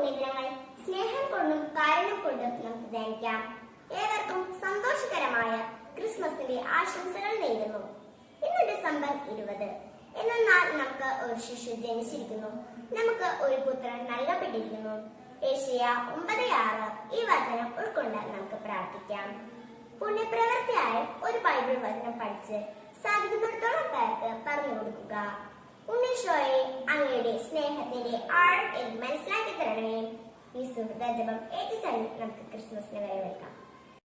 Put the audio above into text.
പുണ്യദിനങ്ങൾ സ്നേഹം കൊണ്ടും കാരുണ്യം കൊണ്ടും നമുക്ക് ധ്യാനിക്കാം. ഏവർക്കും സന്തോഷകരമായ ക്രിസ്മസിന്റെ ആശംസകൾ നേരുന്നു. ഇന്ന് ഡിസംബർ 20. എന്നാൽ നമുക്ക് ഒരു ശിശു ജനിച്ചിരിക്കുന്നു, നമുക്ക് ഒരു പുത്രൻ നൽകപ്പെട്ടിരിക്കുന്നു. ഏശയ്യാ 9:6 ഈ വചനം ഉൾക്കൊണ്ട് നമുക്ക് പ്രാർത്ഥിക്കാം. പുണ്യപ്രവൃത്തിയായ ഒരു ബൈബിൾ വചനം പഠിച്ച് സാധിക്കുന്നിടത്തോളം പേർക്ക് പറഞ്ഞു കൊടുക്കുക. ഉണ്ണീശോയെ, അങ്ങയുടെ സ്നേഹത്തിന്റെ ആഴം എനിക്ക് മനസ്സിലാക്കി തരണമേ. ഈ സുഹൃത ജപം ഏറ്റുചൊല്ലി നമുക്ക് ക്രിസ്മസിനെ വരവേൽക്കാം.